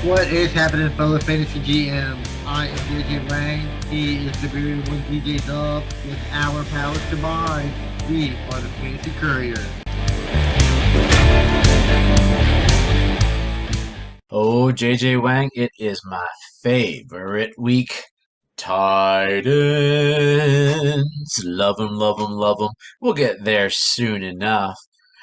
What is happening, fellow fantasy GMs? I am JJ Wang. He is the very one DJ Dub. With our powers combined, we are the Fantasy Couriers. Oh, JJ Wang, it is my favorite week. Titans. Love them, love them, love them. We'll get there soon enough.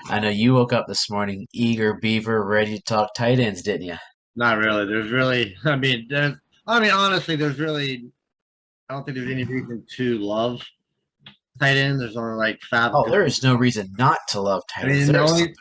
I know you woke up this morning eager beaver, ready to talk tight ends, didn't you? Not really. Honestly, I don't think there's any reason to love tight end. There's only like five. Oh, there is no reason not to love tight ends. The There's only something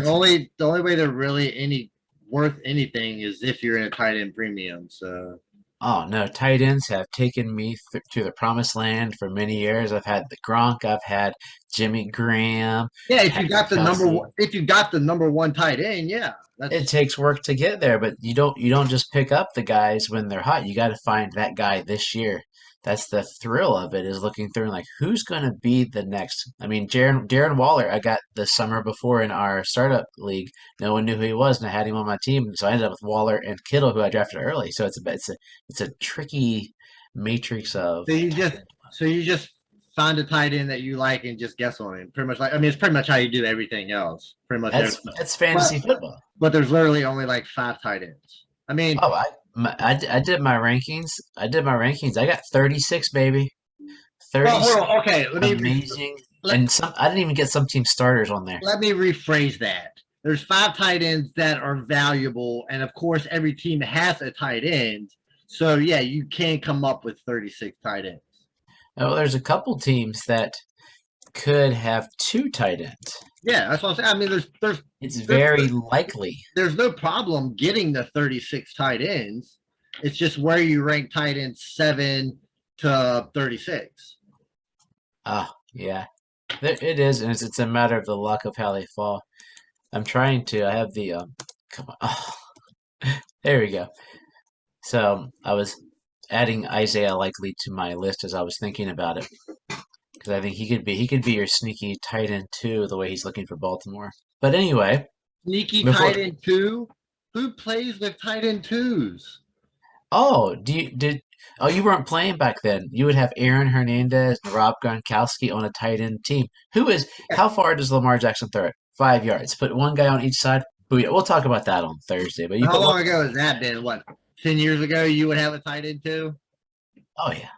wrong with it. the only way they're really worth anything is if you're in a tight end premium. So Oh no, tight ends have taken me to the promised land for many years. I've had the Gronk, I've had Jimmy Graham, yeah, if you Patrick got the Kelsey. number one tight end, yeah, It that's takes work to get there, but you don't just pick up the guys when they're hot. You got to find that guy this year. That's the thrill of it, is looking through and like who's going to be the next. I mean, Darren Waller, I got the summer before in our startup league. No one knew who he was, and I had him on my team, so I ended up with Waller and Kittle, who I drafted early. So it's a tricky matrix of so you tight just end. so you just find a tight end that you like and just guess on him. Pretty much it's pretty much how you do everything else. Pretty much everything. That's But fantasy football. but there's literally only like five tight ends. I mean, Oh, I did my rankings. I did my rankings. I got 36, baby. well, hold 36. on. Okay, Amazing. let, And some I didn't even get some team starters on there. let me rephrase that. There's five tight ends that are valuable, and of course, every team has a tight end. So yeah, you can come up with 36 tight ends. Oh, there's a couple teams that could have two tight ends. Yeah, that's what I'm saying. I mean, It's there's very likely. there's no problem getting the 36 tight ends. It's just where you rank tight ends 7 to 36. Oh, yeah. It is, and it's a matter of the luck of how they fall. I'm trying to. I have the come on. Oh, there we go. So I was adding Isaiah likely to my list as I was thinking about it because I think he could be your sneaky tight end too, the way he's looking for Baltimore. But anyway, Sneaky before tight end two. Who plays with tight end twos? oh, oh, you weren't playing back then. You would have Aaron Hernandez and Rob Gronkowski on a tight end team. How far does Lamar Jackson throw it? 5 yards. Put one guy on each side. Booyah. We'll talk about that on Thursday. But you How put one. long ago has that been? What, 10 years ago? You would have a tight end too. Oh yeah.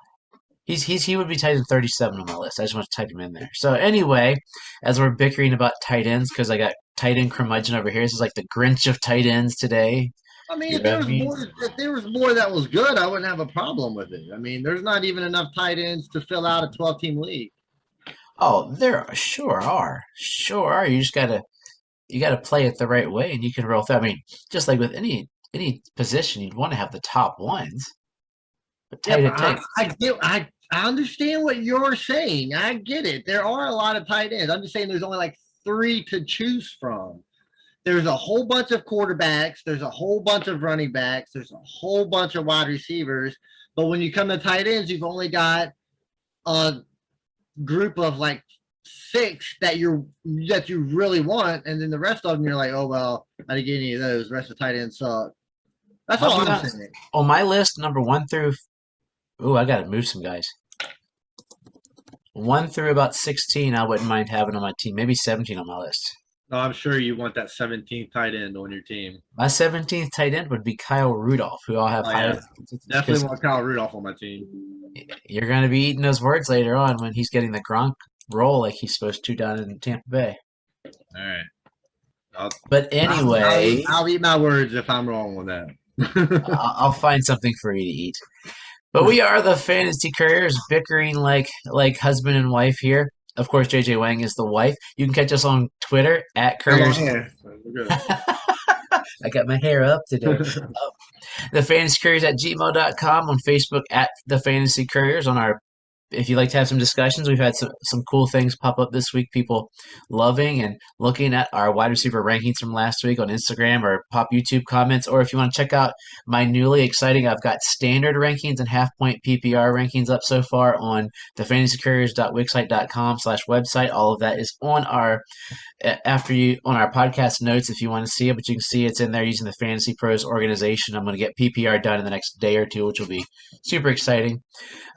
He would be tight end 37 on my list. I just want to type him in there. So anyway, as we're bickering about tight ends, because I got tight end curmudgeon over here. This is like the Grinch of tight ends today. I mean, You know what I mean? if there was more that was good, I wouldn't have a problem with it. I mean, there's not even enough tight ends to fill out a 12-team league. Oh, sure are. Sure are. You gotta play it the right way, and you can roll through. I mean, just like with any position, you'd want to have the top ones. But Yeah, tight but end, tight. I understand what you're saying. I get it. There are a lot of tight ends. I'm just saying there's only like three to choose from. There's a whole bunch of quarterbacks. There's a whole bunch of running backs. There's a whole bunch of wide receivers. But when you come to tight ends, you've only got a group of like six that you really want, and then the rest of them you're like, oh well, I didn't get any of those. The rest of the tight ends suck. That's I'll all be I'm honest. saying. On my list, number one through. Ooh, I gotta move some guys. One through about 16, I wouldn't mind having on my team. Maybe 17 on my list. No, I'm sure you want that 17th tight end on your team. My 17th tight end would be Kyle Rudolph, who I'll have Oh higher yeah, because definitely want Kyle Rudolph on my team. you're going to be eating those words later on when he's getting the Gronk role like he's supposed to down in Tampa Bay. All right. I'll, But anyway, I'll eat my words if I'm wrong on that. I'll find something for you to eat. But we are the Fantasy Couriers bickering like husband and wife here. Of course, JJ Wang is the wife. You can catch us on Twitter at I got long Couriers. hair. So we're good. I got my hair up today. The Fantasy Couriers at gmail.com, on Facebook at the Fantasy Couriers, on our if you'd like to have some discussions, we've had some cool things pop up this week. People loving and looking at our wide receiver rankings from last week on Instagram or pop YouTube comments. Or if you want to check out my newly exciting, I've got standard rankings and half point PPR rankings up so far on the fantasycouriers.wixsite.com/website. All of that is on our on our podcast notes if you want to see it, but you can see it's in there using the Fantasy Pros organization. I'm going to get PPR done in the next day or two, which will be super exciting.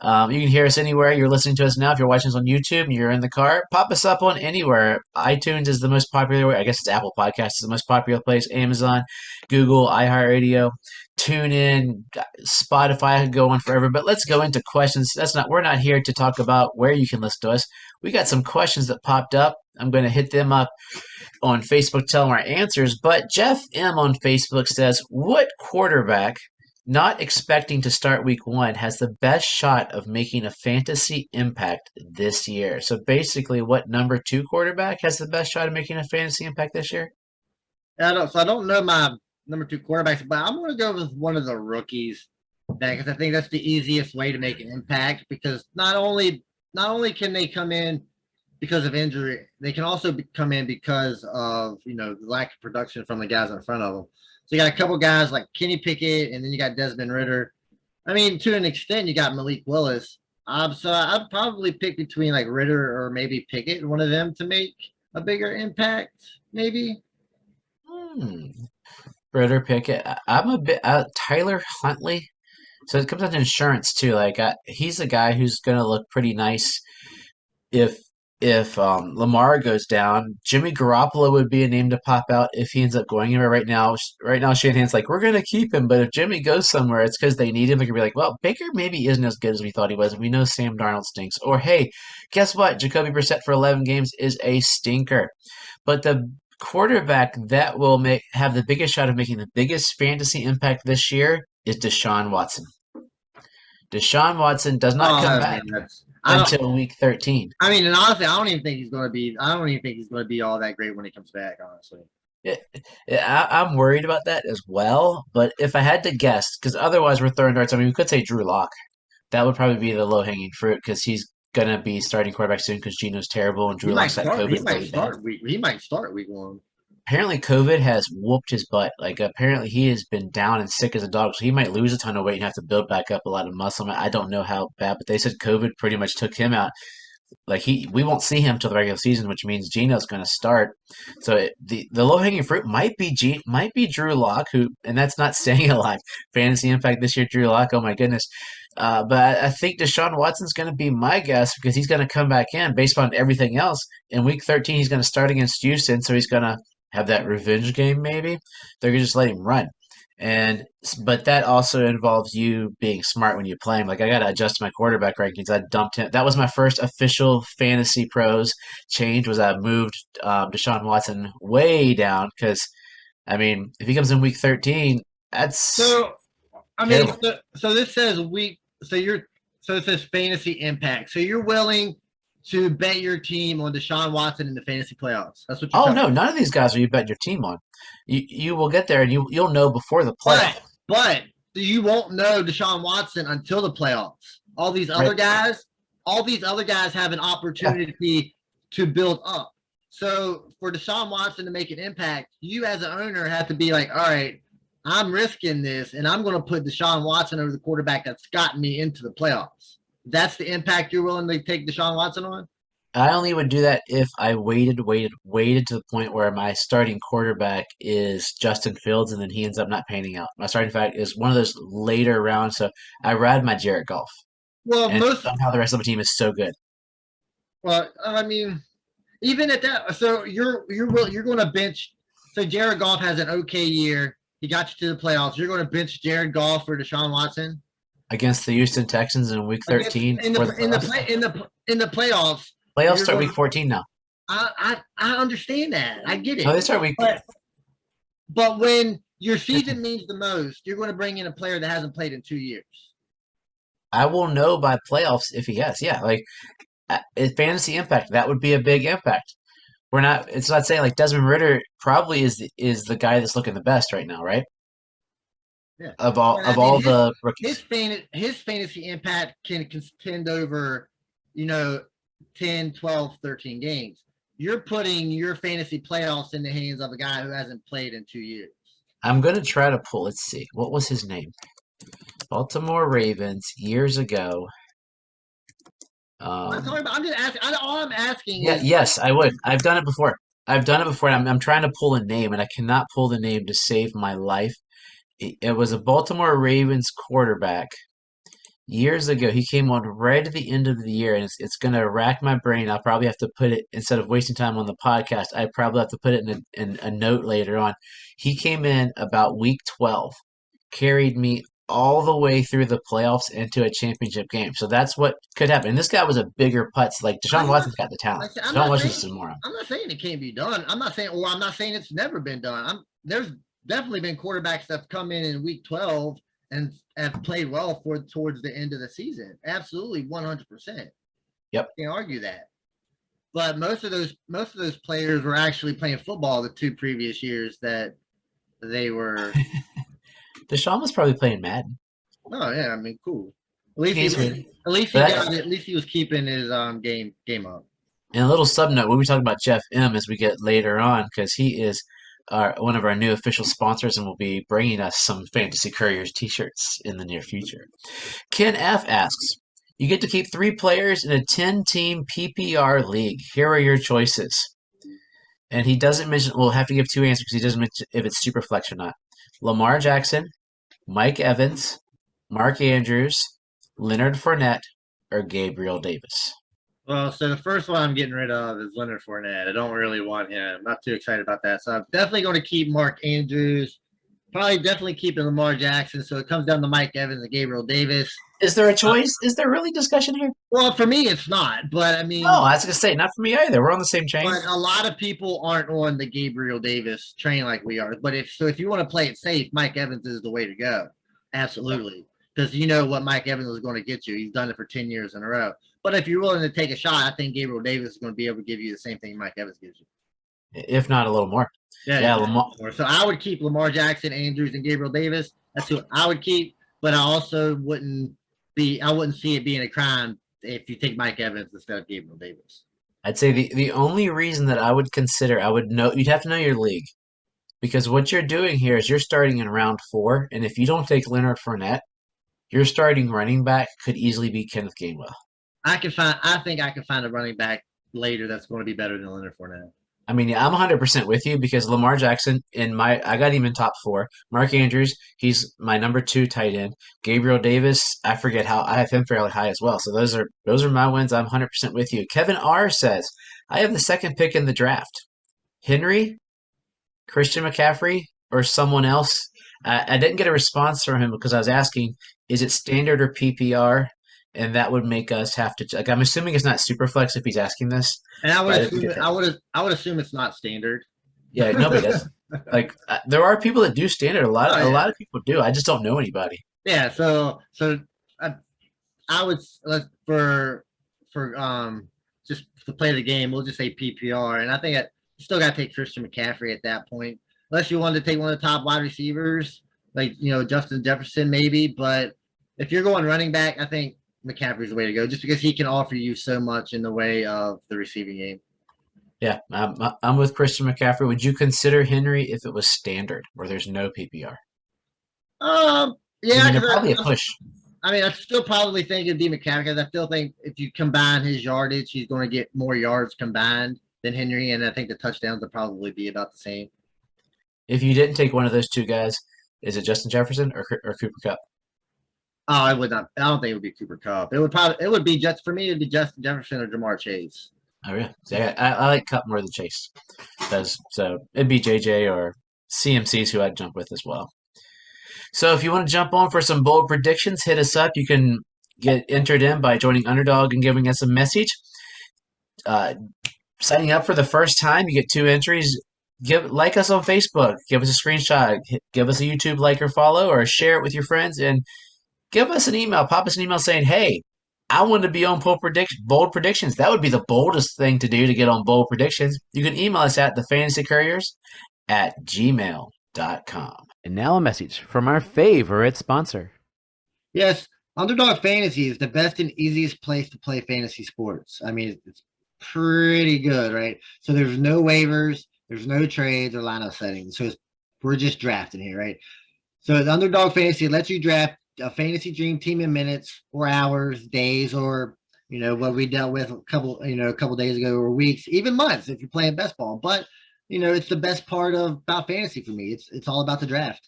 You can hear us anywhere. You're listening to us now. If you're watching us on YouTube and you're in the car, pop us up on anywhere. iTunes is the most popular way. I guess it's Apple Podcasts is the most popular place. Amazon, Google, iHeartRadio, TuneIn, Spotify. I could go on forever. But let's go into questions. We're not here to talk about where you can listen to us. We got some questions that popped up. I'm going to hit them up on Facebook, tell them our answers. But Jeff M on Facebook says, what quarterback not expecting to start week 1 has the best shot of making a fantasy impact this year? So basically, what number 2 quarterback has the best shot of making a fantasy impact this year? I don't know my number 2 quarterbacks, but I'm going to go with one of the rookies because I think that's the easiest way to make an impact, because not only can they come in because of injury, they can also come in because of, the lack of production from the guys in front of them. So you got a couple guys like Kenny Pickett, and then you got Desmond Ridder. I mean, to an extent, you got Malik Willis. So I'd probably pick between like Ridder or maybe Pickett, one of them, to make a bigger impact, maybe. Ridder, Pickett. I'm a bit Tyler Huntley. So it comes down to insurance too. Like he's a guy who's going to look pretty nice if Lamar goes down. Jimmy Garoppolo would be a name to pop out if he ends up going anywhere. Right now Shanahan's like, we're going to keep him, but if Jimmy goes somewhere, it's because they need him. They can be like, well, Baker maybe isn't as good as we thought he was, and we know Sam Darnold stinks. Or hey, guess what? Jacoby Brissett for 11 games is a stinker. But the quarterback that will have the biggest shot of making the biggest fantasy impact this year is Deshawn Watson. Deshaun Watson does not come back until week 13. I mean, and honestly, I don't even think he's going to be all that great when he comes back, honestly. I'm worried about that as well. But if I had to guess, because otherwise we're throwing darts. I mean, we could say Drew Lock. That would probably be the low-hanging fruit because he's going to be starting quarterback soon because Geno's terrible and Drew Lock's got COVID. He might start week 1. Apparently, COVID has whooped his butt. Like, apparently he has been down and sick as a dog, so he might lose a ton of weight and have to build back up a lot of muscle. I don't know how bad, but they said COVID pretty much took him out. Like we won't see him till the regular season, which means Geno's going to start. So the low hanging fruit might be Drew Lock, and that's not saying a lot. Fantasy impact this year, Drew Lock. Oh my goodness. But I think Deshaun Watson's going to be my guess because he's going to come back in based on everything else. In week 13, he's going to start against Houston, so he's going to have that revenge game. Maybe they're going to just let him run. But that also involves you being smart when you play him. Like I got to adjust my quarterback rankings. I dumped him. That was my first official Fantasy Pros change. Was I moved Deshaun Watson way down because, I mean, if he comes in week 13, that's so. I mean, so this says week. So it says fantasy impact. So you're willing to bet your team on Deshaun Watson in the fantasy playoffs. That's what. Oh no, none of these guys are you bet your team on. You will get there and you'll know before the playoffs. But you won't know Deshaun Watson until the playoffs. All these other guys have an opportunity to build up. So for Deshaun Watson to make an impact, you as an owner have to be like, all right, I'm risking this, and I'm going to put Deshaun Watson over the quarterback that's gotten me into the playoffs. That's the impact you're willing to take Deshaun Watson on? I only would do that if I waited to the point where my starting quarterback is Justin Fields, and then he ends up not panning out. My starting quarterback is one of those later rounds, so I ride my Jared Goff. Well, somehow the rest of the team is so good. Well, I mean, even at that, so you're going to bench. So Jared Goff has an okay year. He got you to the playoffs. You're going to bench Jared Goff for Deshaun Watson against the Houston Texans in Week 13 in the playoffs. Playoffs start Week 14 now. I understand that. I get it. No, they start week. But when your season means the most, you're going to bring in a player that hasn't played in 2 years. I will know by playoffs if he has. Yeah, like fantasy impact, that would be a big impact. It's not saying like Desmond Ridder probably is the guy that's looking the best right now, right? Yeah. Of all the rookies. His fantasy impact can contend over 10, 12, 13 games. You're putting your fantasy playoffs in the hands of a guy who hasn't played in 2 years. I'm going to try to pull, let's see, what was his name? Baltimore Ravens years ago. I'm just asking. All I'm asking Yeah, is, yes, I would. I've done it before. I've done it before. I'm trying to pull a name, and I cannot pull the name to save my life. It was a Baltimore Ravens quarterback years ago. He came on right at the end of the year, and it's going to rack my brain. I'll probably have to put it, instead of wasting time on the podcast, I probably have to put it in a note later on. He came in about week 12, carried me all the way through the playoffs into a championship game. So that's what could happen. And this guy was a bigger putz. Like Deshaun I'm not, Watson's got the talent. like I said, Deshaun Watson's a moron. I'm not saying it can't be done. I'm not saying it's never been done. There's definitely been quarterbacks that have come in week 12 and have played well towards the end of the season. Absolutely, 100%. Yep. Can't argue that. But most of those players were actually playing football the 2 previous years that they were. Deshaun was probably playing Madden. Oh yeah, I mean, cool. At least he was keeping his game up. And a little sub note, when we talk about Jeff M as we get later on, because he is one of our new official sponsors and will be bringing us some Fantasy Couriers t-shirts in the near future. Ken F asks, you get to keep 3 players in a 10-team PPR league. Here are your choices. And he doesn't mention, we'll have to give 2 answers because he doesn't mention if it's super flex or not. Lamar Jackson, Mike Evans, Mark Andrews, Leonard Fournette, or Gabriel Davis. Well, so the first one I'm getting rid of is Leonard Fournette. I don't really want him. I'm not too excited about that. So I'm definitely going to keep Mark Andrews. Probably definitely keeping Lamar Jackson. So it comes down to Mike Evans and Gabriel Davis. Is there a choice? Is there really discussion here? Well, for me, it's not. But I mean, no, I was going to say, not for me either. We're on the same chain. But a lot of people aren't on the Gabriel Davis train like we are. But if you want to play it safe, Mike Evans is the way to go. Absolutely. Because you know what Mike Evans is going to get you. He's done it for 10 years in a row. But if you're willing to take a shot, I think Gabriel Davis is going to be able to give you the same thing Mike Evans gives you. If not a little more. Yeah, Lamar. So I would keep Lamar Jackson, Andrews, and Gabriel Davis. That's who I would keep. But I also wouldn't see it being a crime if you take Mike Evans instead of Gabriel Davis. I'd say the only reason that I would consider, you'd have to know your league. Because what you're doing here is you're starting in round 4, and if you don't take Leonard Fournette, your starting running back could easily be Kenneth Gainwell. I think I can find a running back later that's going to be better than Leonard Fournette. I mean, I'm 100% with you because Lamar Jackson, I got him in top 4. Mark Andrews, he's my number 2 tight end. Gabriel Davis, I forget how, I have him fairly high as well. So those are my wins. I'm 100% with you. Kevin R says, I have the 2nd pick in the draft. Henry, Christian McCaffrey, or someone else. I didn't get a response from him because I was asking, is it standard or PPR? And that would make us have to. Like, I'm assuming it's not Superflex if he's asking this. And I would assume it's not standard. Yeah, nobody does. Like there are people that do standard. A lot of people do. I just don't know anybody. Yeah. So I would for just to play the game, we'll just say PPR, and I think that you still got to take Christian McCaffrey at that point, unless you wanted to take one of the top wide receivers, like Justin Jefferson maybe. But if you're going running back, I think McCaffrey's the way to go, just because he can offer you so much in the way of the receiving game. Yeah, I'm with Christian McCaffrey. Would you consider Henry if it was standard, where there's no PPR? Yeah, probably a push. I mean, I still probably think it'd be McCaffrey, because I still think if you combine his yardage, he's going to get more yards combined than Henry, and I think the touchdowns would probably be about the same. If you didn't take one of those 2 guys, is it Justin Jefferson or Cooper Kupp? Oh, I would not. I don't think it would be Cooper Kupp. It would be just for me. It'd be Justin Jefferson or Jamar Chase. Oh yeah, I like Kupp more than Chase. So it'd be JJ or CMC's who I'd jump with as well. So if you want to jump on for some bold predictions, hit us up. You can get entered in by joining Underdog and giving us a message. Signing up for the first time, you get 2 entries. Like us on Facebook. Give us a screenshot. Give us a YouTube like or follow, or share it with your friends, and give us an email. Pop us an email saying, hey, I want to be on bold predictions. That would be the boldest thing to do to get on bold predictions. You can email us at thefantasycouriers@gmail.com. And now a message from our favorite sponsor. Yes, Underdog Fantasy is the best and easiest place to play fantasy sports. I mean, it's pretty good, right? So there's no waivers, there's no trades or lineup settings. We're just drafting here, right? So the Underdog Fantasy lets you draft a fantasy dream team in minutes or hours, days, or what we dealt with a couple days ago, or weeks, even months if you're playing best ball. But it's the best part of about fantasy for me. It's all about the draft.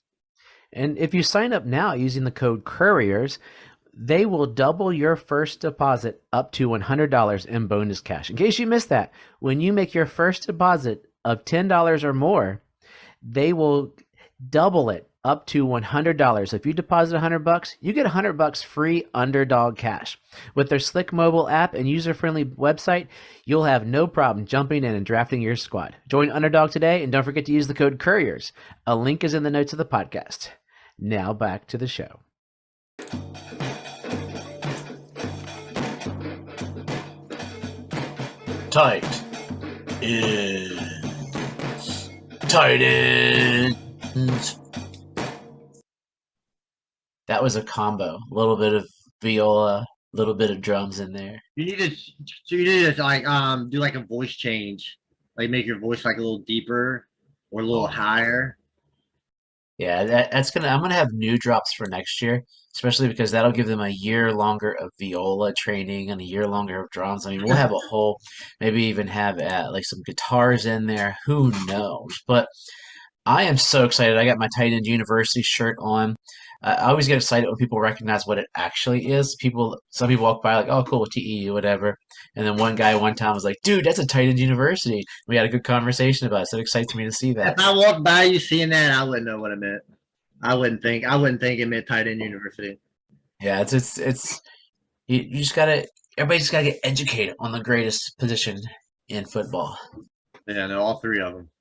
And if you sign up now using the code Couriers, they will double your first deposit up to $100 in bonus cash. In case you missed that, when you make your first deposit of $10 or more, they will double it up to $100. If you deposit $100, you get $100 free Underdog cash. With their slick mobile app and user-friendly website, you'll have no problem jumping in and drafting your squad. Join Underdog today, and don't forget to use the code Couriers. A link is in the notes of the podcast. Now back to the show. Tight ends. Tight ends. That was a combo. A little bit of viola, a little bit of drums in there. You need to like do like a voice change, like make your voice like a little deeper or a little higher. Yeah, I'm gonna have new drops for next year, especially because that'll give them a year longer of viola training and a year longer of drums. I mean, we'll have a whole, maybe even have like some guitars in there. Who knows? But I am so excited. I got my Tight End University shirt on. I always get excited when people recognize what it actually is. Some people walk by like, "Oh, cool, TEU, whatever." And then one guy one time was like, "Dude, that's a Tight End University." We had a good conversation about it. So it excites me to see that. If I walked by you seeing that, I wouldn't know what it meant. I wouldn't think it meant tight end university. Yeah, it's you just gotta everybody just gotta get educated on the greatest position in football. Yeah, no, all three of them.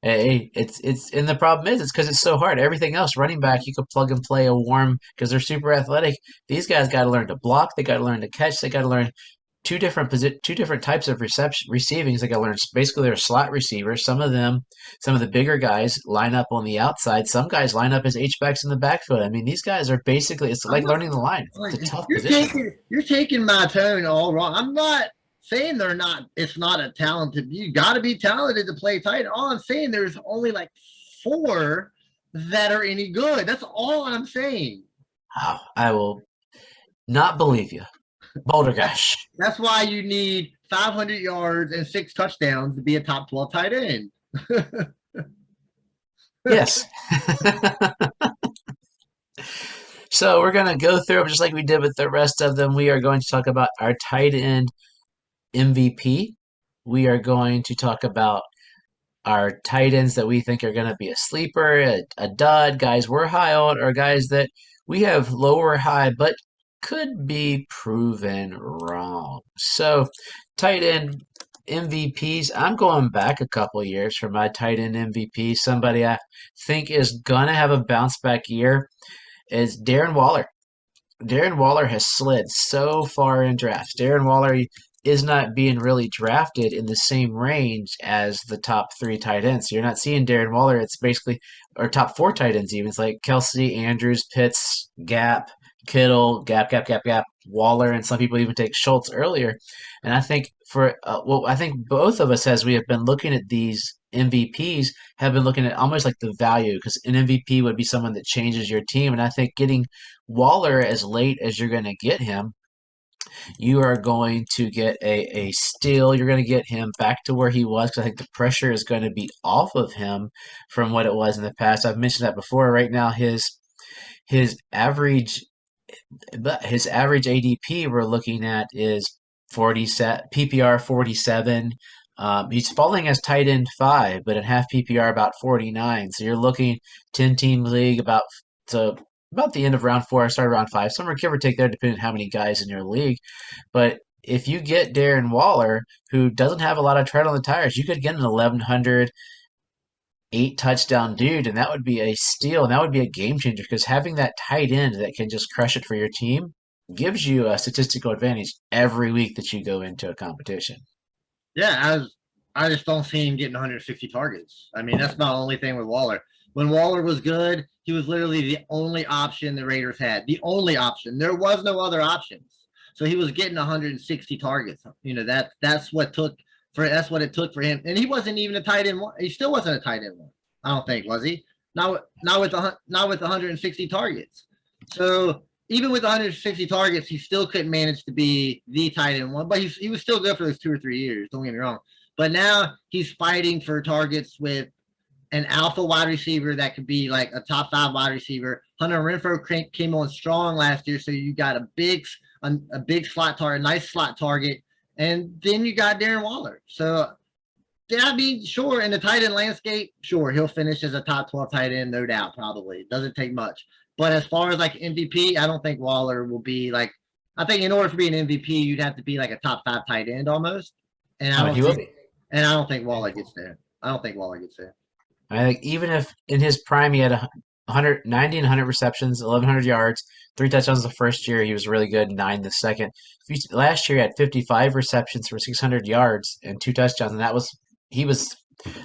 Hey, and the problem is it's because it's so hard. Everything else, running back, you could plug and play a warm because they're super athletic. These guys got to learn to block. They got to learn to catch. They got to learn two different types of receivings. They got to learn basically they're slot receivers. Some of the bigger guys line up on the outside. Some guys line up as H backs in the backfield. I mean, these guys are basically it's like learning the line. It's a tough position. You're taking my tone all wrong. I'm not saying it's not a talented. You got to be talented to play tight. All I'm saying there's only like 4 that are any good. That's all I'm saying. Wow, I will not believe you. Baldergash. That's why you need 500 yards and 6 touchdowns to be a top 12 tight end. Yes. So we're going to go through them just like we did with the rest of them. We are going to talk about our tight end MVP. We are going to talk about our tight ends that we think are going to be a sleeper, a dud, guys we're high on, or guys that we have lower high, but could be proven wrong. So, tight end MVPs, I'm going back a couple years for my tight end MVP. Somebody I think is going to have a bounce back year is Darren Waller. Darren Waller has slid so far in drafts. Darren Waller is not being really drafted in the same range as the top 3 tight ends. So you're not seeing Darren Waller. It's basically, or top 4 tight ends even. It's like Kelsey, Andrews, Pitts, Gap, Kittle, Gap, Waller, and some people even take Schultz earlier. And I think I think both of us, as we have been looking at these MVPs, have been looking at almost like the value because an MVP would be someone that changes your team. And I think getting Waller as late as you're going to get him, you are going to get a steal. You're going to get him back to where he was because I think the pressure is going to be off of him from what it was in the past. I've mentioned that before. Right now, his average ADP we're looking at is 40 PPR 47. He's falling as tight end 5, but in half PPR about 49. So you're looking 10-team league about the end of round 4. I started round 5, somewhere give or take there, depending on how many guys in your league. But if you get Darren Waller, who doesn't have a lot of tread on the tires, you could get an 1,100 8-touchdown dude, and that would be a steal, and that would be a game changer because having that tight end that can just crush it for your team gives you a statistical advantage every week that you go into a competition. Yeah, I just don't see him getting 160 targets. I mean, that's not the only thing with Waller. When Waller was good, he was literally the only option the Raiders had. The only option. There was no other options. So he was getting 160 targets. That's what it took for him. And he wasn't even a tight end one. He still wasn't a tight end one. I don't think, was he? Not with 160 targets. So even with 160 targets, he still couldn't manage to be the tight end one. But he was still good for those 2 or 3 years. Don't get me wrong. But now he's fighting for targets with an alpha wide receiver that could be like a top 5 wide receiver. Hunter Renfrow came on strong last year, so you got a big slot target, nice slot target, and then you got Darren Waller. So, yeah, I mean, sure, in the tight end landscape, sure, he'll finish as a top 12 tight end, no doubt, probably. It doesn't take much. But as far as like MVP, I don't think Waller will be like. I think in order to be an MVP, you'd have to be like a top 5 tight end almost, and I don't think Waller gets there. I don't think Waller gets there. I think even if in his prime he had 190 and 100 receptions, 1,100 yards, 3 touchdowns the first year, he was really good, 9 the second. Last year he had 55 receptions for 600 yards and 2 touchdowns, and he was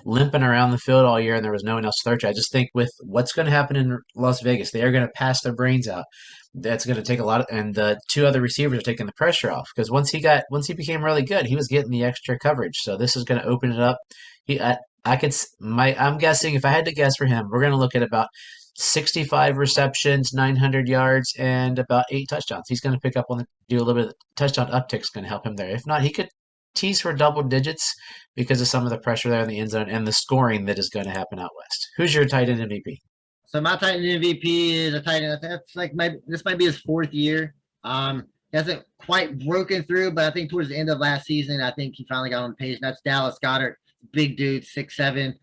limping around the field all year, and there was no one else to throw to. I just think with what's going to happen in Las Vegas, they are going to pass their brains out. That's going to take a lot and the 2 other receivers are taking the pressure off because once he became really good, he was getting the extra coverage. So this is going to open it up. I'm guessing if I had to guess for him, we're going to look at about 65 receptions, 900 yards, and about 8 touchdowns. He's going to pick up do a little bit of touchdown uptick's going to help him there. If not, he could tease for double digits because of some of the pressure there in the end zone and the scoring that is going to happen out west. Who's your tight end MVP? So my tight end MVP is a tight end. That's like this might be his 4th year. He hasn't quite broken through, but I think towards the end of last season, I think he finally got on the page. That's Dallas Goddard. Big dude, 6'7".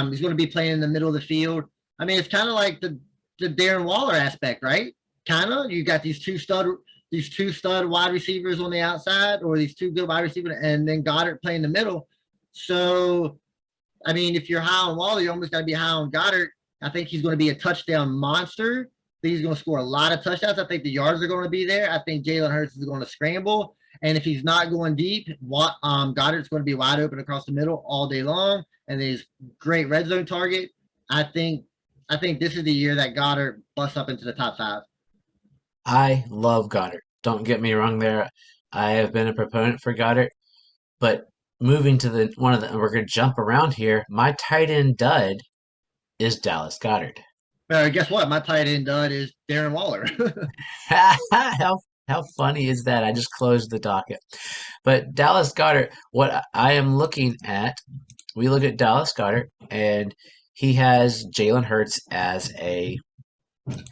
He's going to be playing in the middle of the field. I mean, it's kind of like the Darren Waller aspect, right? Kind of. You got these two stud wide receivers on the outside, or these 2 good wide receivers, and then Goddard playing the middle. So, I mean, if you're high on Waller, you almost got to be high on Goddard. I think he's going to be a touchdown monster. I think he's going to score a lot of touchdowns. I think the yards are going to be there. I think Jalen Hurts is going to scramble. And if he's not going deep, Goddard's going to be wide open across the middle all day long. And he's great red zone target. I think this is the year that Goddard busts up into the top 5. I love Goddard. Don't get me wrong there. I have been a proponent for Goddard, but moving to we're going to jump around here. My tight end dud is Dallas Goddard. Guess what? My tight end dud is Darren Waller. How funny is that? I just closed the docket. But Dallas Goddard, what I am looking at, we look at Dallas Goddard, and he has Jalen Hurts as a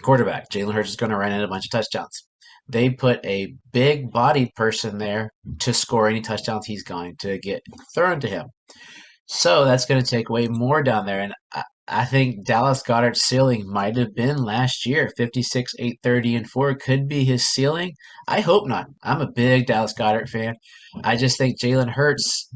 quarterback. Jalen Hurts is going to run in a bunch of touchdowns. They put a big-bodied person there to score any touchdowns he's going to get thrown to him. So that's going to take away more down there. And I think Dallas Goddard's ceiling might have been last year. 56, 830, and 4 could be his ceiling. I hope not. I'm a big Dallas Goddard fan. I just think Jalen Hurts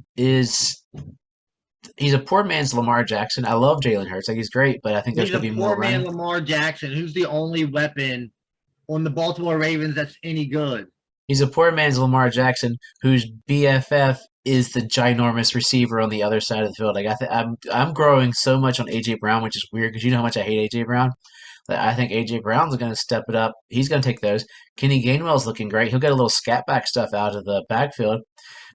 he's a poor man's Lamar Jackson. I love Jalen Hurts. Like, he's great, but I think there's going to be more. He's a poor man Lamar Jackson, who's the only weapon on the Baltimore Ravens that's any good. He's a poor man's Lamar Jackson, whose BFF is the ginormous receiver on the other side of the field. Like I'm growing so much on AJ Brown, which is weird because you know how much I hate AJ Brown. But I think AJ Brown's going to step it up. He's going to take those. Kenny Gainwell's looking great. He'll get a little scat back stuff out of the backfield.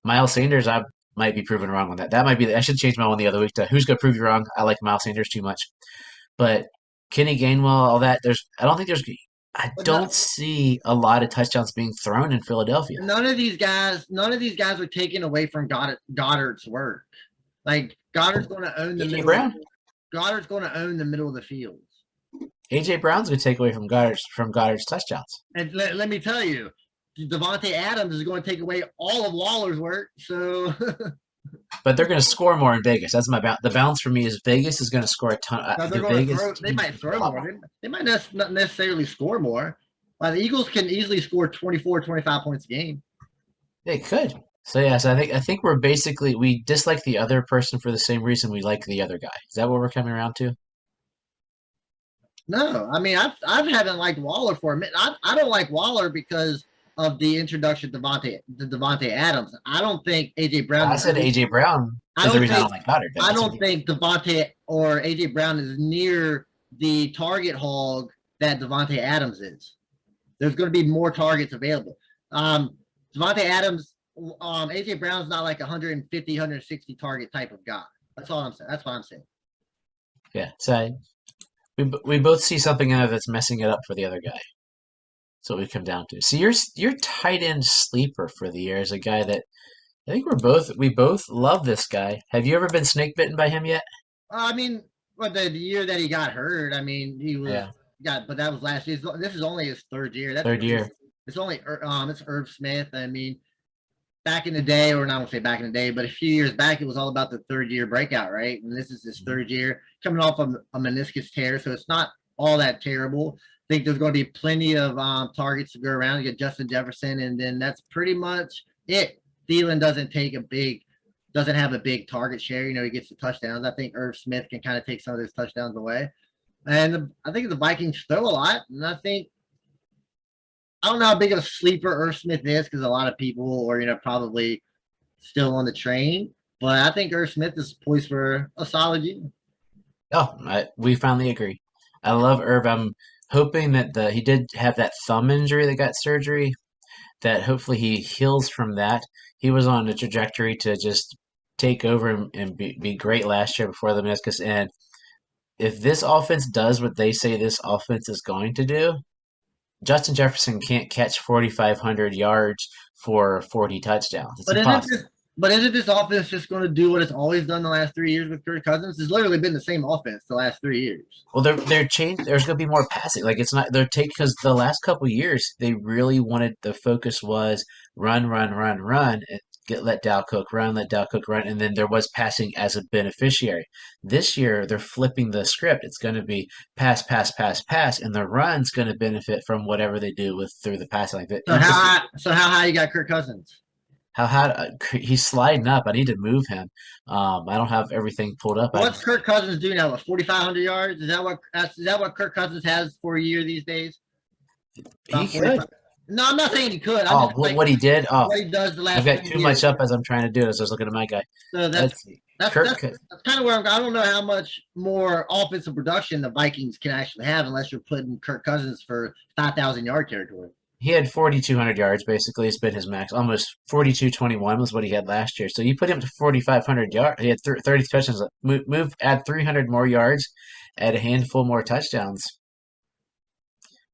Miles Sanders, I might be proven wrong on that. That might be. I should change my one the other week to who's going to prove you wrong. I like Miles Sanders too much, but Kenny Gainwell, all that. I don't see a lot of touchdowns being thrown in Philadelphia. None of these guys are taken away from Goddard's work. Like, Goddard's going to own the AJ middle. Brown? Goddard's going to own the middle of the field. AJ Brown's going to take away from Goddard's touchdowns. And let me tell you, Devontae Adams is going to take away all of Waller's work. So, but they're going to score more in Vegas. That's the balance for me is Vegas is going to score a ton. They might throw more. They might not necessarily score more. The Eagles can easily score 24, 25 points a game. They could. So I think we dislike the other person for the same reason we like the other guy. Is that what we're coming around to? No, I mean I haven't liked Waller for a minute. I don't like Waller because of the introduction of Devontae Adams. I don't think AJ Brown. I said AJ Brown I is the don't reason I don't think like Goddard. I don't think Devontae or AJ Brown is near the target hog that Devontae Adams is. There's going to be more targets available. Devontae Adams, AJ Brown's not like 150, 160 target type of guy. That's all I'm saying. That's what I'm saying. Yeah, so we both see something in there that's messing it up for the other guy. That's what we come down to. So your tight end sleeper for the year is a guy that I think we both love this guy. Have you ever been snake bitten by him yet? I mean, but the year that he got hurt, I mean, he was but that was last year. This is only his third year. Third year. It's only it's Irv Smith. I mean, back in the day, or not to say back in the day, but a few years back, it was all about the third year breakout, right? And this is his third year coming off of a meniscus tear, so it's not all that terrible. I think there's going to be plenty of targets to go around. You get Justin Jefferson, and then that's pretty much it. Thielen doesn't have a big target share. You know, he gets the touchdowns. I think Irv Smith can kind of take some of those touchdowns away. And I think the Vikings throw a lot. And I don't know how big of a sleeper Irv Smith is because a lot of people are, probably still on the train. But I think Irv Smith is poised for a solid year. Oh, we finally agree. I love Irv. I'm hoping that he did have that thumb injury that got surgery, that hopefully he heals from that. He was on a trajectory to just take over and be great last year before the meniscus. And if this offense does what they say this offense is going to do, Justin Jefferson can't catch 4,500 yards for 40 touchdowns. It's impossible. But isn't this offense just going to do what it's always done the last 3 years with Kirk Cousins? It's literally been the same offense the last 3 years. Well, they're changed. There's going to be more passing. Like it's not because the last couple of years they really wanted the focus was run, and let Dalvin Cook run, and then there was passing as a beneficiary. This year they're flipping the script. It's going to be pass, and the run's going to benefit from whatever they do through the passing. Like that. So how high you got Kirk Cousins? He's sliding up. I need to move him. I don't have everything pulled up. What's Kirk Cousins doing now? 4,500 yards? Is that what Kirk Cousins has for a year these days? He could. No, I'm not saying he could. What he did? Oh, what he does the last. I've got too much up as I'm trying to do it. As I was looking at my guy. So that's kind of where I don't know how much more offensive production the Vikings can actually have unless you're putting Kirk Cousins for 5,000 yard territory. He had 4,200 yards, basically. It's been his max. Almost 4,221 was what he had last year. So you put him to 4,500 yards. He had 30 touchdowns. Add 300 more yards, add a handful more touchdowns.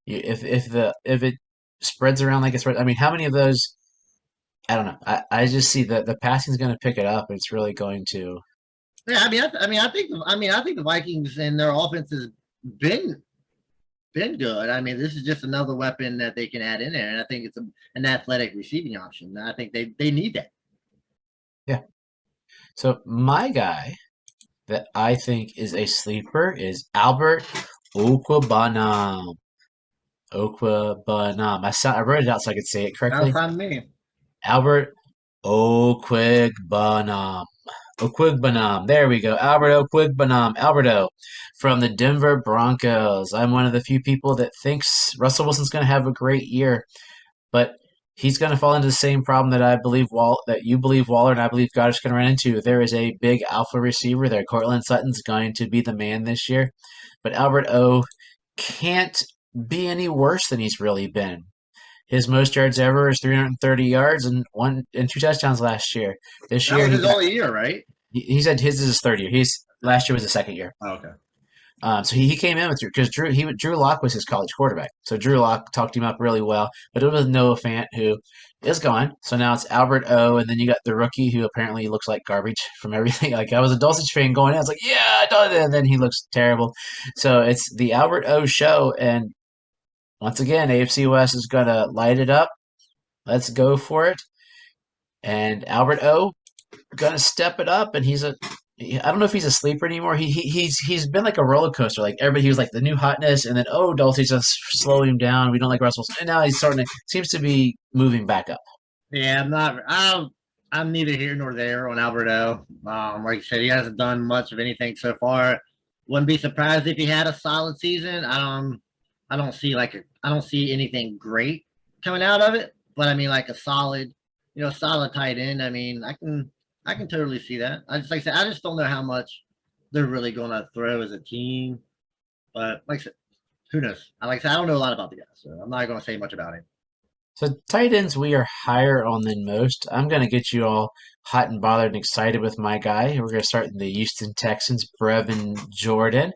If it spreads around like it's, I mean, how many of those? I don't know. I just see that the passing is going to pick it up. And it's really going to. Yeah, I think the Vikings and their offense has been good. I mean, this is just another weapon that they can add in there, and I think it's an athletic receiving option. I think they need that. Yeah. So my guy that I think is a sleeper is Albert Okwuegbunam. I wrote it out so I could say it correctly. That's on me. Albert Okwuegbunam. There we go. Albert Okwuegbunam. Alberto from the Denver Broncos. I'm one of the few people that thinks Russell Wilson's going to have a great year, but he's going to fall into the same problem that I believe that you believe Waller and I believe Goddard's going to run into. There is a big alpha receiver there. Cortland Sutton's going to be the man this year, but Albert O can't be any worse than he's really been. His most yards ever is 330 yards and 2 touchdowns last year. This year, was his only year, right? He said his is his third year. Last year was his second year. Oh, okay. So he came in with because Drew Lock was his college quarterback. So Drew Lock talked him up really well, but it was Noah Fant who is gone. So now it's Albert O, and then you got the rookie who apparently looks like garbage from everything. Like I was a Dulcich fan going in, I was like, yeah, and then he looks terrible. So it's the Albert O show, and once again, AFC West is going to light it up. Let's go for it. And Albert O going to step it up, and I don't know if he's a sleeper anymore. He's been like a roller coaster. Like everybody, he was like the new hotness, and then Dulcich just slow him down. We don't like Russell, and now he's seems to be moving back up. Yeah, I'm neither here nor there on Albert O. Like you said, he hasn't done much of anything so far. Wouldn't be surprised if he had a solid season. I don't see anything great coming out of it. But I mean, like a solid, solid tight end. I mean, I can totally see that. I just like I said, I just don't know how much they're really going to throw as a team. But like I said, who knows? Like I said, I don't know a lot about the guy, so I'm not going to say much about him. So tight ends we are higher on than most. I'm gonna get you all hot and bothered and excited with my guy. We're gonna start in the Houston Texans, Brevin Jordan.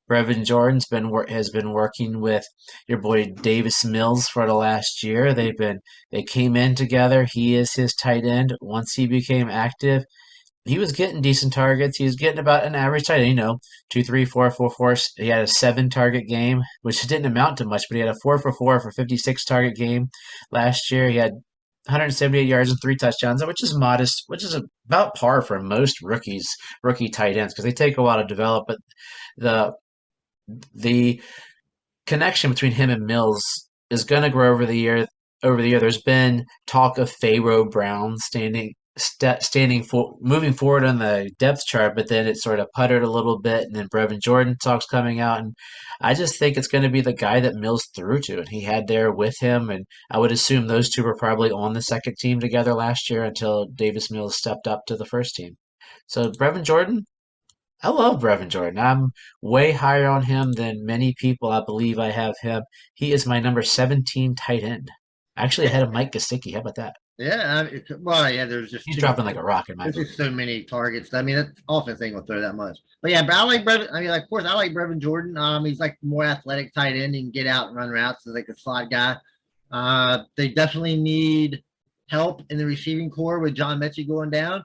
Brevin Jordan's has been working with your boy Davis Mills for the last year. They came in together. He is his tight end. Once he became active, he was getting decent targets. He was getting about an average tight end, 2, 3, 4, 4, 4. He had a 7 target game, which didn't amount to much, but he had a 4 for 4 for 56 target game last year. He had 178 yards and 3 touchdowns, which is modest, which is about par for most rookie tight ends, because they take a while to develop. But the the connection between him and Mills is going to grow over the year. There's been talk of Pharaoh Brown moving forward on the depth chart, but then it sort of puttered a little bit, and then Brevin Jordan talks coming out, and I just think it's going to be the guy that Mills threw to, and he had there with him, and I would assume those two were probably on the second team together last year until Davis Mills stepped up to the first team. So Brevin Jordan, I love Brevin Jordan. I'm way higher on him than many people. I believe I have him. He is my number 17 tight end. Actually ahead of Mike Gesicki. How about that? Yeah, well, yeah. There's just He's dropping like a rock in my there's book. just so many targets. I mean, that offense ain't gonna throw that much. But yeah, but I like Brevin. I mean, like, of course, I like Brevin Jordan. He's like more athletic tight end. He can get out and run routes as like a slot guy. They definitely need help in the receiving core with John Mechie going down.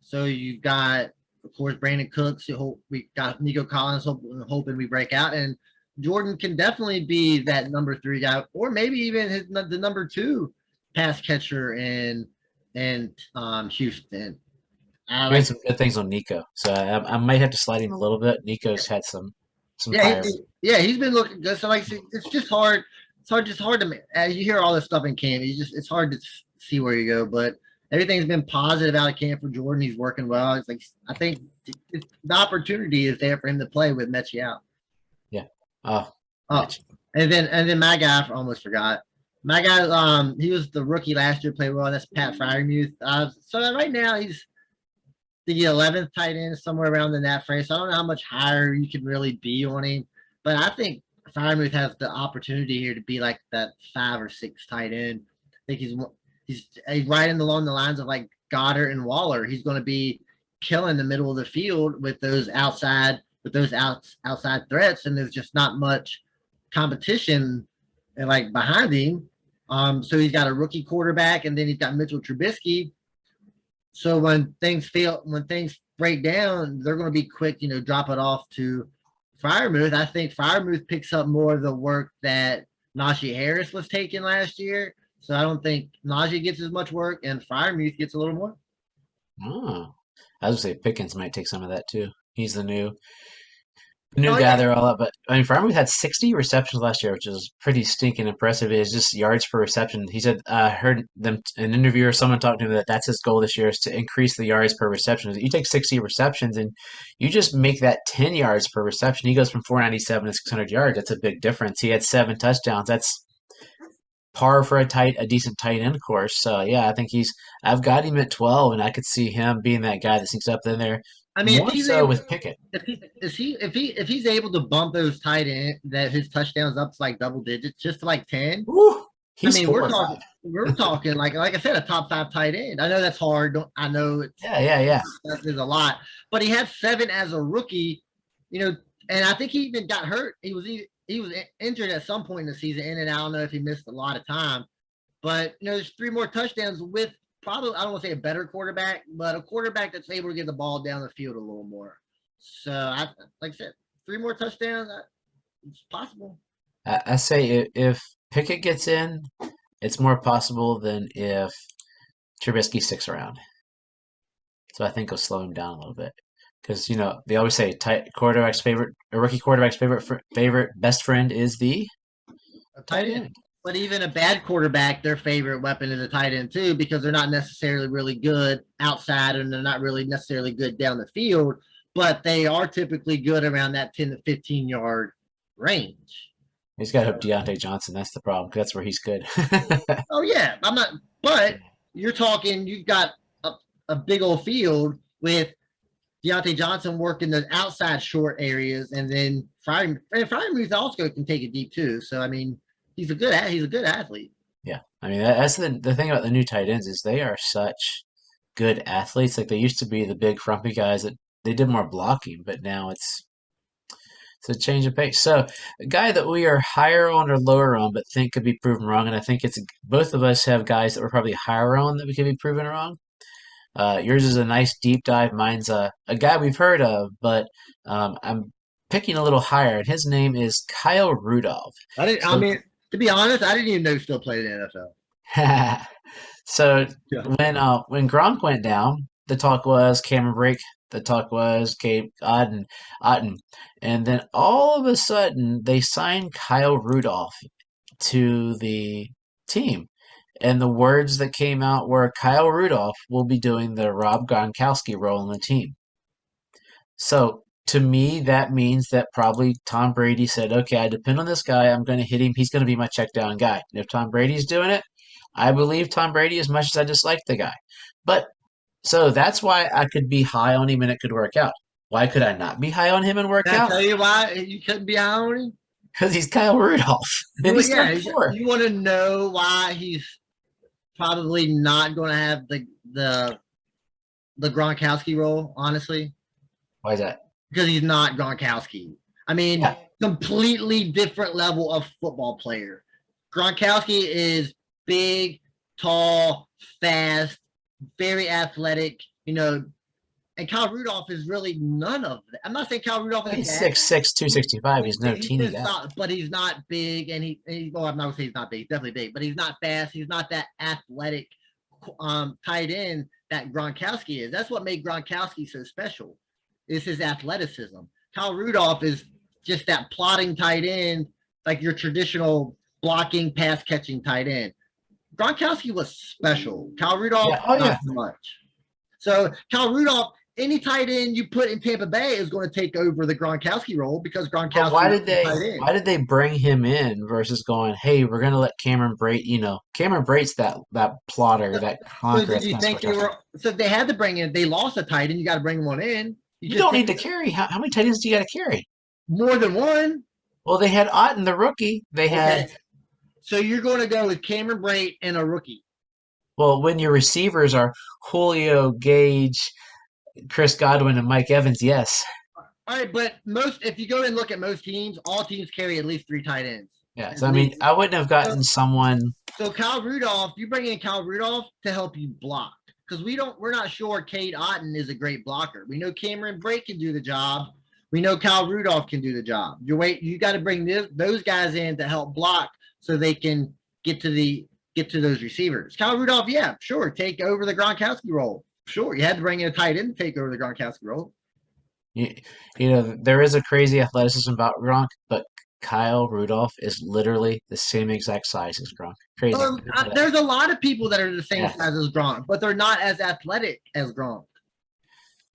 So you've got, of course, Brandon Cooks. We got Nico Collins hoping we break out, and Jordan can definitely be that number 3 guy, or maybe even the number 2 pass catcher in Houston. Doing some good things on Nico, so I might have to slide him a little bit. Nico's had some Yeah, fire. he's been looking good. So like, it's just hard. Just hard to, as you hear all this stuff in camp, it's hard to see where you go. But everything's been positive out of camp for Jordan. He's working well. It's like, I think the opportunity is there for him to play with Mechie out. Yeah. Oh, Oh, and then my guy, I almost forgot. My guy, he was the rookie last year, played well. That's Pat Freiermuth. So right now he's the 11th tight end, somewhere around in that frame. So I don't know how much higher you can really be on him, but I think Freiermuth has the opportunity here to be like that 5 or 6 tight end. I think he's right along the lines of like Goddard and Waller. He's going to be killing the middle of the field with those outside threats, and there's just not much competition and like behind him. So he's got a rookie quarterback, and then he's got Mitchell Trubisky. So when things break down, they're going to be quick, drop it off to Freiermuth. I think Freiermuth picks up more of the work that Najee Harris was taking last year. So I don't think Najee gets as much work, and Freiermuth gets a little more. Oh, I was gonna say Pickens might take some of that too. He's the new guy there all up. But I mean, Freiermuth had 60 receptions last year, which is pretty stinking impressive. It's just yards per reception. He said, heard them an interview or someone talking to him that's his goal this year is to increase the yards per reception. You take 60 receptions and you just make that 10 yards per reception. He goes from 497 to 600 yards. That's a big difference. He had 7 touchdowns. That's par for a decent tight end course. So yeah, I think I've got him at 12, and I could see him being that guy that sneaks up in there. I mean, more so with Pickett. If he's able to bump those tight end, that his touchdowns up to like double digits, just to like 10. Woo, I mean, we're talking like I said, a top 5 tight end. I know that's hard. I know it's yeah. There's a lot, but he had 7 as a rookie, and I think he even got hurt. He was injured at some point in the season, and I don't know if he missed a lot of time. But there's 3 more touchdowns with probably, I don't want to say a better quarterback, but a quarterback that's able to get the ball down the field a little more. So like I said, 3 more touchdowns, it's possible. I say if Pickett gets in, it's more possible than if Trubisky sticks around. So I think it'll slow him down a little bit. Because they always say a rookie quarterback's favorite best friend is the tight end. But even a bad quarterback, their favorite weapon is a tight end too, because they're not necessarily really good outside, and they're not really necessarily good down the field, but they are typically good around that 10 to 15 yard range. He's got to hope Deontay Johnson. That's the problem, 'cause that's where he's good. Oh yeah, I'm not. But you're talking. You've got a big old field with Deontay Johnson working the outside short areas, and then Freiermuth also can take it deep too. So I mean, he's a good athlete. Yeah, I mean that's the thing about the new tight ends is they are such good athletes. Like they used to be the big frumpy guys that they did more blocking, but now it's a change of pace. So a guy that we are higher on or lower on, but think could be proven wrong, and I think it's both of us have guys that we're probably higher on that we could be proven wrong. Yours is a nice deep dive. Mine's a guy we've heard of, but I'm picking a little higher, and his name is Kyle Rudolph. I didn't. I So, mean, to be honest, I didn't even know he still played in the NFL. so Yeah. when Gronk went down, the talk was Cameron Brake, the talk was Gabe Otten, and then all of a sudden they signed Kyle Rudolph to the team. And the words that came out were Kyle Rudolph will be doing the Rob Gronkowski role in the team. So to me, that means that probably Tom Brady said, okay, I depend on this guy. I'm going to hit him. He's going to be my check down guy. And if Tom Brady's doing it, I believe Tom Brady as much as I dislike the guy. But so that's why I could be high on him and it could work out. Why could I not be high on him and work Can I out? tell you why you couldn't be high on him? Because he's Kyle Rudolph. And he's Yeah, 34. you want to know why he's probably not going to have the Gronkowski role, honestly, Why is that? because he's not Gronkowski. I mean, Yeah. completely different level of football player. Gronkowski is big, tall, fast, very athletic, and Kyle Rudolph is really none of that. I'm not saying Kyle Rudolph is He's bad. 6'6", 265. He's no teeny guy. But he's not big, and well, I'm not gonna say he's not big. He's definitely big, but he's not fast. He's not that athletic tight end that Gronkowski is. That's what made Gronkowski so special. Is his athleticism. Kyle Rudolph is just that plotting tight end, like your traditional blocking, pass catching tight end. Gronkowski was special. Kyle Rudolph, not so much. So Kyle Rudolph, any tight end you put in Tampa Bay is going to take over the Gronkowski role because Gronkowski. But why did they bring him in versus going, hey, we're going to let Cameron Brate, Cameron Brate's that plotter, that conqueror. So did you think so they had to bring in, they lost a tight end, you got to bring one in. You don't need to carry. How many tight ends do you got to carry? More than one. Well, they had Otten, the rookie. They had. So you're going to go with Cameron Brate and a rookie. Well, when your receivers are Julio, Gage, Chris Godwin, and Mike Evans, yes. All right, but if you go and look at most teams, all teams carry at least 3 tight ends. Yeah, so I mean, I wouldn't have gotten someone. So Kyle Rudolph, you bring in Kyle Rudolph to help you block because we're not sure Cade Otten is a great blocker. We know Cameron Brate can do the job. We know Kyle Rudolph can do the job. You got to bring those guys in to help block so they can get to those receivers. Kyle Rudolph, yeah, sure, take over the Gronkowski role. Sure, you had to bring in a tight end to take over the Gronkowski role. There is a crazy athleticism about Gronk, but Kyle Rudolph is literally the same exact size as Gronk. Crazy. There's a lot of people that are the same size as Gronk, but they're not as athletic as Gronk.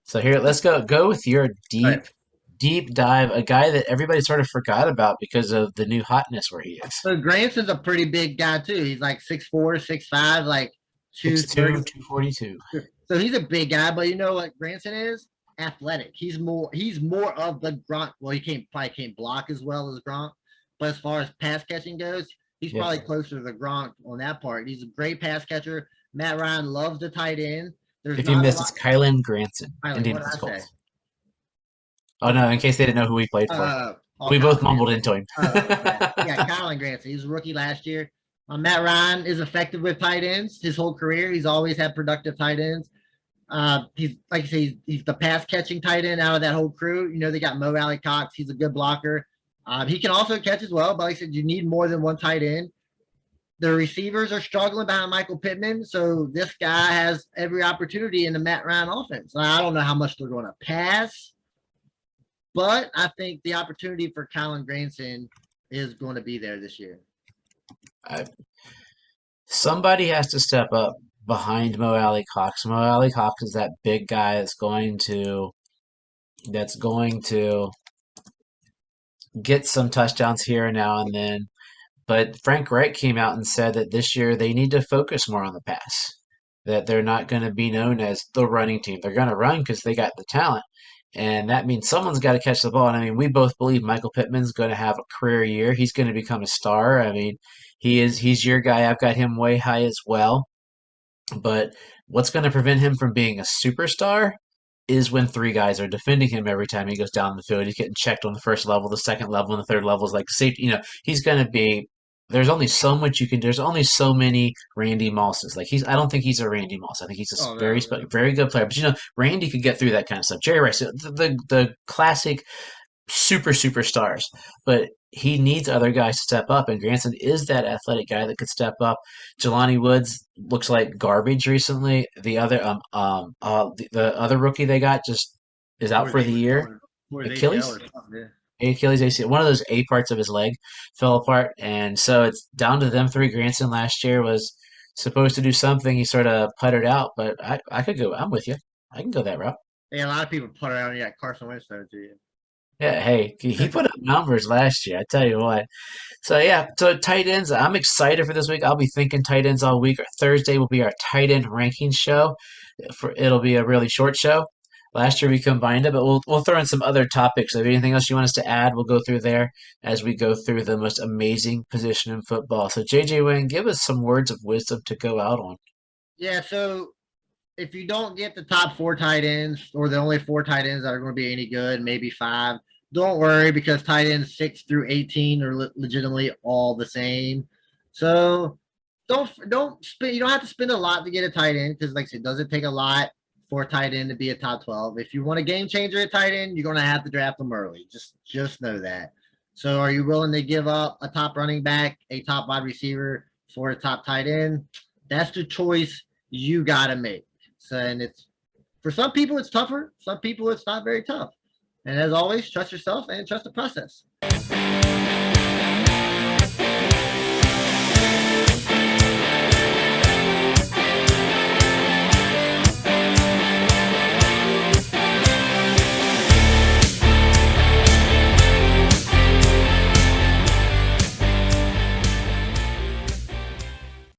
So here, let's go with your deep dive, a guy that everybody sort of forgot about because of the new hotness where he is. So Granson's a pretty big guy too. He's like 6'4", 6'5", like 6'2", 242. So he's a big guy, but you know what Granson is? Athletic. He's more of the Gronk. Well, he probably can't block as well as Gronk, but as far as pass catching goes, he's probably closer to the Gronk on that part. He's a great pass catcher. Matt Ryan loves the tight end. If you missed, it's Kylan Granson. Indianapolis Colts. Oh no! In case they didn't know who we played for, we both mumbled into him. Yeah, Kylan Granson. He was a rookie last year. Matt Ryan is effective with tight ends his whole career. He's always had productive tight ends. He's like I say, he's the pass catching tight end out of that whole crew. They got Mo Alley Cox. He's a good blocker. He can also catch as well, but like I said, you need more than one tight end. The receivers are struggling behind Michael Pittman, so this guy has every opportunity in the Matt Ryan offense. I don't know how much they're going to pass, but I think the opportunity for Kylan Granson is going to be there this year. Somebody has to step up behind Mo Alley Cox. Mo Alley Cox is that big guy that's going to get some touchdowns here and now and then. But Frank Reich came out and said that this year they need to focus more on the pass. That they're not going to be known as the running team. They're going to run because they got the talent. And that means someone's got to catch the ball. And I mean, we both believe Michael Pittman's going to have a career year. He's going to become a star. I mean, he's your guy. I've got him way high as well. But what's going to prevent him from being a superstar is when three guys are defending him every time he goes down the field. He's getting checked on the first level, the second level, and the third level is like safety. He's going to be. There's only so much you can. There's only so many Randy Mosses. Like I don't think he's a Randy Moss. I think he's a Oh, very, no. very good player. But Randy could get through that kind of stuff. Jerry Rice, the classic superstars, but he needs other guys to step up, and Granson is that athletic guy that could step up. Jelani Woods looks like garbage recently. The other rookie they got just is out for the year. Achilles, Achilles ACL. One of those A parts of his leg fell apart, and so it's down to them three. Granson last year was supposed to do something. He sort of puttered out, but I could go. I'm with you. I can go that route. Yeah, a lot of people put it out. You got Carson Wentz there too. Yeah, hey, he put up numbers last year. I tell you what. So yeah, so tight ends. I'm excited for this week. I'll be thinking tight ends all week. Thursday will be our tight end ranking show. It'll be a really short show. Last year we combined it, but we'll throw in some other topics. If anything else you want us to add, we'll go through there as we go through the most amazing position in football. So JJ Wang, give us some words of wisdom to go out on. Yeah, so if you don't get the top 4 tight ends, or the only 4 tight ends that are going to be any good, maybe 5, don't worry, because tight ends 6 through 18 are legitimately all the same. So don't spend. You don't have to spend a lot to get a tight end, because like I said, it doesn't take a lot for a tight end to be a top 12. If you want a game changer at tight end, you're going to have to draft them early. Just know that. So are you willing to give up a top running back, a top wide receiver for a top tight end? That's the choice you got to make. So, and it's, for some people it's tougher. Some people it's not very tough. And as always, trust yourself and trust the process.